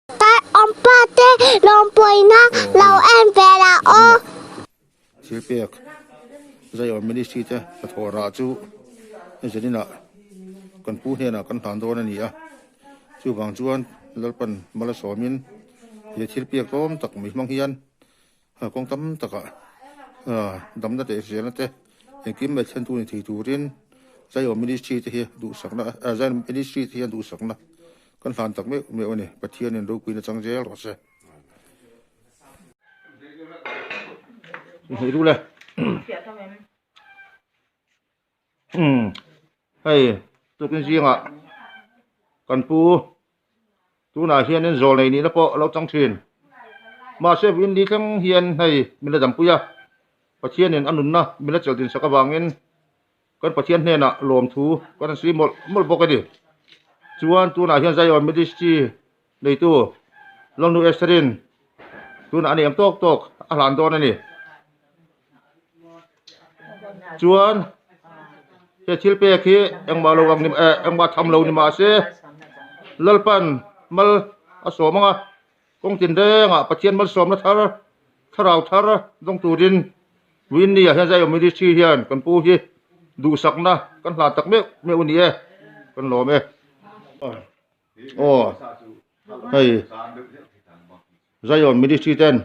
tại ông ba tê lòng bồi na lâu em về là ô chỉ biết rồi ở ministry chứ thua ra chú nên cho nên là con phụ này là con thằng đó này à chú bằng chuan lỡ phần mà là số min thì chỉ biết tóm tắc mình mong hiền con tấm tắc đấm đã để gì nữa thế thì kiếm về chân tu thì tu đến rồi ở ministry thì đủ sắc na rồi ministry thì đủ sắc na con thằng tắc mấy mấy này bắt thiên nên đâu quý là chẳng dễ rồi sẽ thấy đủเลยhay tôi cái gì ạ còn pu tu nào hiền nên rồi này ní nó po lâu trong thuyền mà sẽ vin đi trong hiền hay mình là giảm pu ya phát hiện nên anh na mình là chịu tiền sắc vàng nên con phát hiện nên là lồm thu con suy một bộ cái gì chuan tu nào hiền dây ở ministry này tu long nu extrin tu nào này em tok làm đó này chuan cái chiếc pe khi em bảo lâu ni em bảo tham lâu ni mà sẽ lalpan mal aso manga công tin đấy ngạ phát hiện mal som nó thar dòng tu din win ni hiện在有没得去现跟不去đủ sắc na con là tắc mấy uni con lò mấy hay在有没得去ten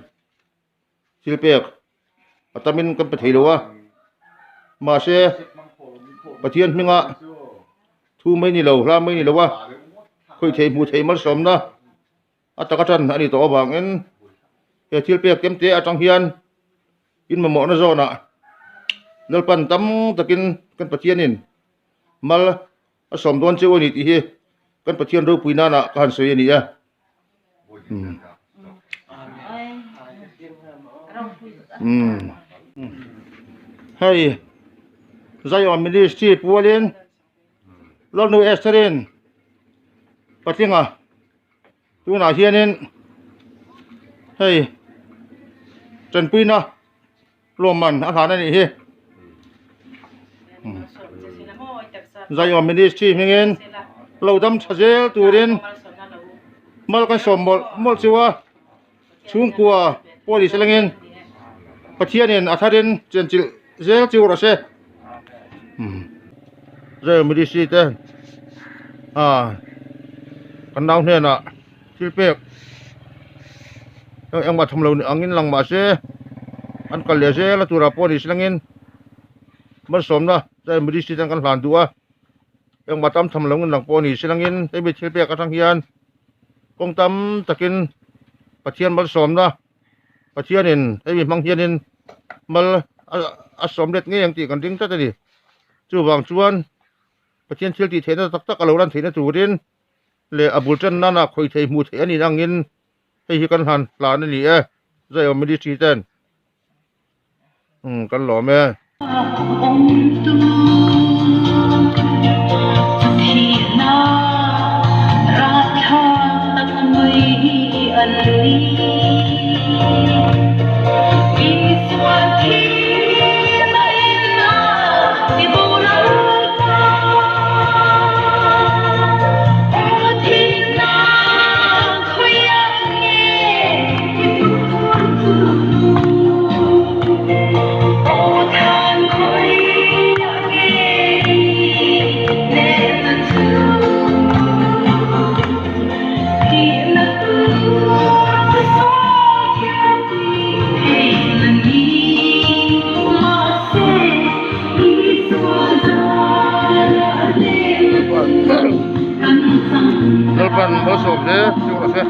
chiếc pe atamin con phải đâu à mà sẽ phát hiện mình ạ thu mấy ni lâu ra mấy ni lâu à khơi thấy mất sớm đó à tất cả chân anh đi tổ bằng en cái chiếc bè kiếm tế ở trong hiên in mà mỏ nó rồi nè nếu pan tắm takin kan phát hiện in mal à sớm đoan chơi ni thì kan phát hiện đâu pui na nè kan soi ni à hay zai on ministry pualin lol nu esterin patinga tu na hianin hey trần pina loman a khana ni hi zai on ministry mingen lodam chazel turin mal kan sombol mol chiwa chung kwa police langin pathianin atharin chenchil zel chiu ra se rồi mới đi xí thế con đau thế nè chỉ biết em mà thầm lâu anh in lăng mà xe anh còn lẽ xe là tụi rapor đi sang in mất sớm đó rồi mới đi xí con phản đua em mà thầm lâu anh lăng po đi sang in cái bị chỉ biết cái thằng hiền công tâm takin phát hiện mất sớm đó phát hiện nên cái bị mang hiện nên mất sớm đẹp nghe em chỉ còn tính tới đi chú vàng chuan phát hiện chiếc thì thế nó tắc ở lâu lần thế nó chủ đến lệ abul chân nana khơi thấy mù thế này đang in hay con hàn là nó nhỉ rồi ở mình đi chỉ tên con lò mẹ Alpan bos om deh, cuma sih.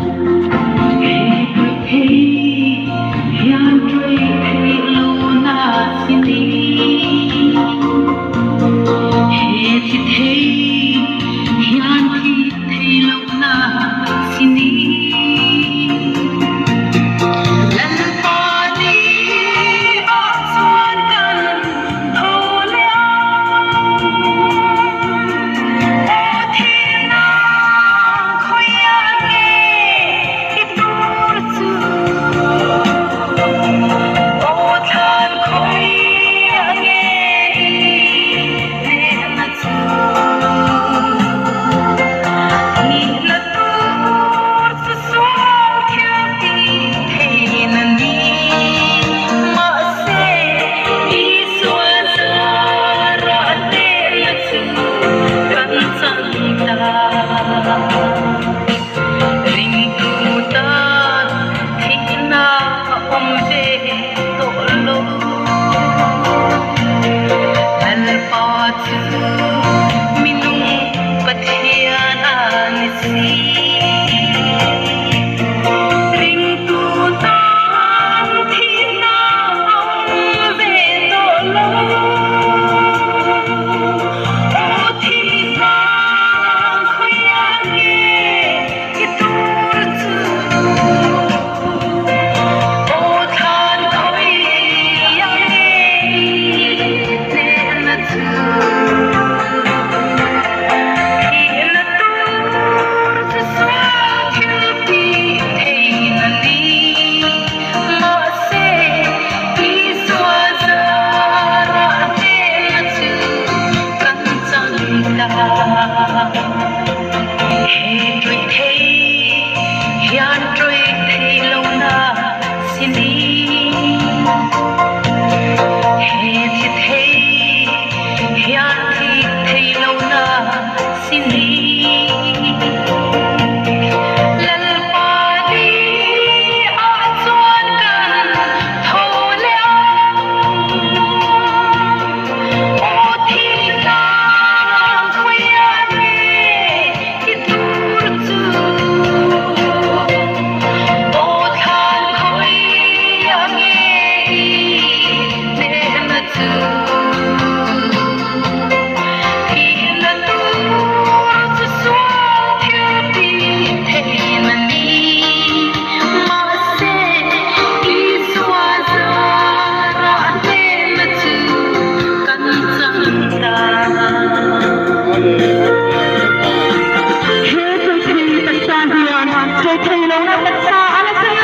chơi thầy lâu năm đặt xa ala say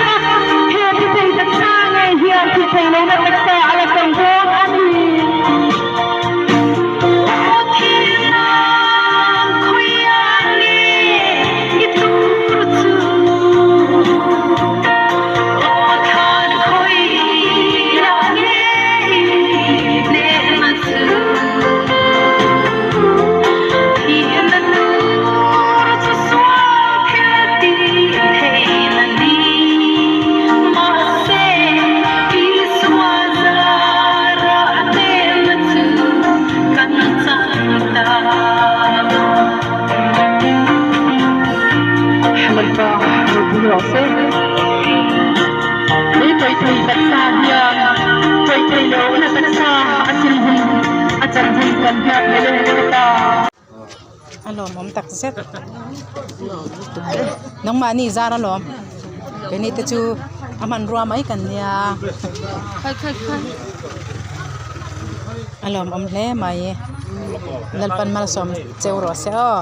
hiền thì thầy đặt xa ngày hiền thì thầy lâu năm đặt xa ala cầm vốn anh Alo, mom tak set. Nang mani zara lom. Kani te chu aman ruam ai kan ya. Khai. Alo, mom le mai. Lalpan malasom cheu ro se o.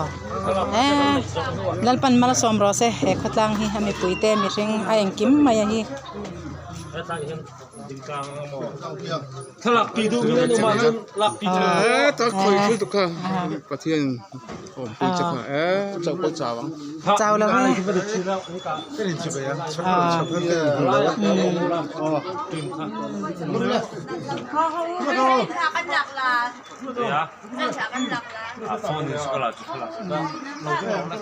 Lalpan malasom ro se e khatlang hi ami puite mi ring ayang kim mai hi.ถ้าหลักปีดูนี่มาจนหลักปีเถอะ ถ้าคอยคุยตุกะประเทศผมคุยจะค่ะเจ้าก็เจ้าวัง เจ้าแล้วไง ที่ไม่ได้ชื่อแล้วนี่ก็เป็นชื่อไปยังชอบเพื่อนอ๋อกินค่ะโฟนนี่สกอลาจุกละ